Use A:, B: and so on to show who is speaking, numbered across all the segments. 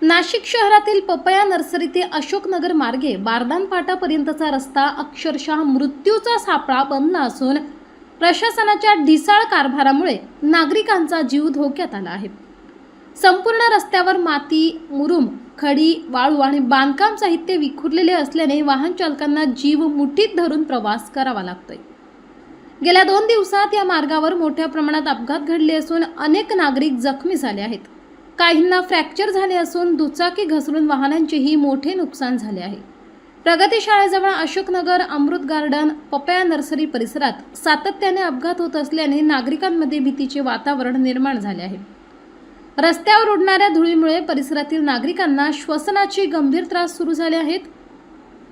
A: नाशिक शहरातील papaya nursery ते अशोकनगर मार्गे बारदान फाटापर्यंतचा रस्ता अक्षरशः मृत्यूचा सापळा बनला असून प्रशासनाच्या ढिसाळ कारभारामुळे नागरिकांचा जीव धोक्यात आला आहे। संपूर्ण रस्त्यावर माती, मुरुम, खडी, वाळू आणि बांधकाम साहित्य विखुरलेले असल्याने वाहन चालकांना जीव मुठीत धरून प्रवास करावा लागतोय। गेल्या 2 दिवसात या मार्गावर मोठ्या प्रमाणात अपघात घडले असून अनेक नागरिक जखमी झाले आहेत। काहींना फ्रॅक्चर झाले असून दुचाकी घसरून वाहनांचेही मोठे नुकसान झाले आहे। प्रगती शाळेजवळ अशोकनगर, अमृत गार्डन, पपया नर्सरी परिसरात सातत्याने अपघात होत असल्याने नागरिकांमध्ये भीतीचे वातावरण निर्माण झाले आहे। रस्त्यावर उडणाऱ्या धुळीमुळे परिसरातील नागरिकांना श्वसनाचे गंभीर त्रास सुरू झाले आहेत।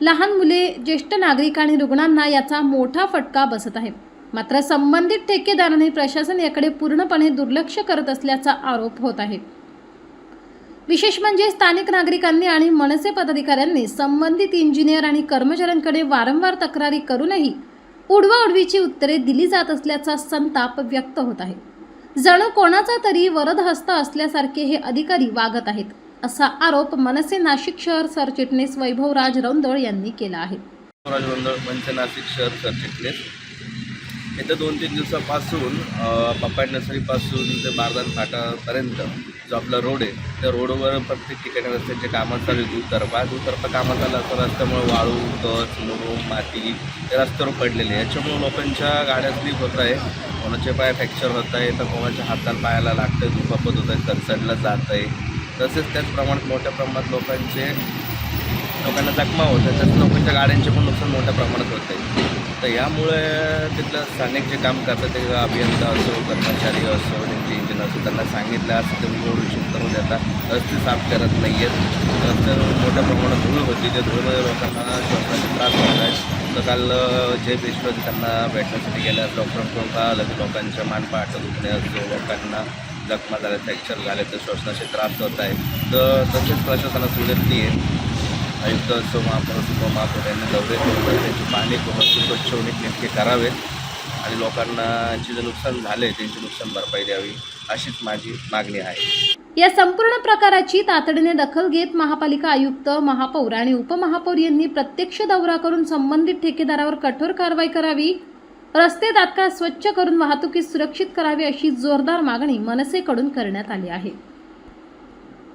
A: लहान मुले, ज्येष्ठ नागरिक आणि रुग्णांना याचा मोठा फटका बसत आहे। मात्र संबंधित ठेकेदारांनी प्रशासन याकडे पूर्णपणे दुर्लक्ष करत असल्याचा आरोप होत आहे। विशेष म्हणजे स्थानिक नागरिकांनी आणि मनसे पदाधिकाऱ्यांनी संबंधित इंजिनियर आणि कर्मचाऱ्यांकडे वारंवार तक्रारी करूनही उडवाउडवीची उत्तरे दिली जात असल्याचा संताप व्यक्त होत आहे। जणू कोणाचा तरी वरदहस्त असल्यासारखे हे अधिकारी वागत आहेत, असा आरोप मनसे नाशिक शहर सरचिटणीस वैभवराज रौंदळ यांनी केला आहे।
B: मनसे नाशिक शहर सरचिटणीस येत्या 2-3 दिवसापासून पपया नर्सरीपासून ते बारदान फाटापर्यंत जो आपला रोड आहे त्या रोडवर प्रत्येक ठिकाणी रस्त्याचे कामं चालू आहेत। दुतर्फा कामं चालू असतात, रस्त्यामुळे वाळू, खच, मुरुम, माती ते रस्त्यावर पडलेले आहे। याच्यामुळे लोकांच्या गाड्या स्लिप होत आहे, कोणाचे पाय फ्रॅक्चर होत आहे, तर कोणाच्या हाताला पायाला लागतं, दुखापत होत आहे, कचडला जात आहे। तसेच त्याचप्रमाणात मोठ्या प्रमाणात लोकांना जखमा होत आहे, तसंच लोकांच्या गाड्यांचे पण नुकसान मोठ्या प्रमाणात होत आहे। तर यामुळे तिथलं स्थानिक जे काम करतात ते अभियंता असो, कर्मचारी असो, त्यांचे इंजिन असो, त्यांना सांगितलं असं ते रोड रिक्षून करून देतात, रस्ते साफ करत नाही आहेत। रस्त्यावर मोठ्या प्रमाणात धूळ होती, त्या धुळीमुळे लोकांना श्वासाचे त्रास होत आहेत। तर काल जे पेशंट त्यांना भेटण्यासाठी गेल्या डॉक्टरांकडून कळालं की लोकांच्या मानपाट दुखणे असो, लोकांना जखमा झाल्या, फ्रॅक्चर झाले, तर श्वसनाचे त्रास होत आहे। तर तसेच प्रशासनास विनंती आहे, आयुक्त असो, महापौर असो, उपमहापौर यांनी दौरे करून त्यांची पाहणी करून स्वच्छ नेमके करावेत आणि लोकांना जे नुकसान झाले त्यांची नुकसान भरपाई द्यावी, अशीच माझी मागणी आहे।
A: या संपूर्ण प्रकाराची तातडीने दखल घेत महापालिका आयुक्त, महापौर आणि उपमहापौर यांनी प्रत्यक्ष दौरा करून संबंधित ठेकेदारावर कठोर कारवाई करावी, रस्ते तात्काळ स्वच्छ करून वाहतुकीस सुरक्षित करावे, अशी जोरदार मागणी मनसेकडून करण्यात आली आहे।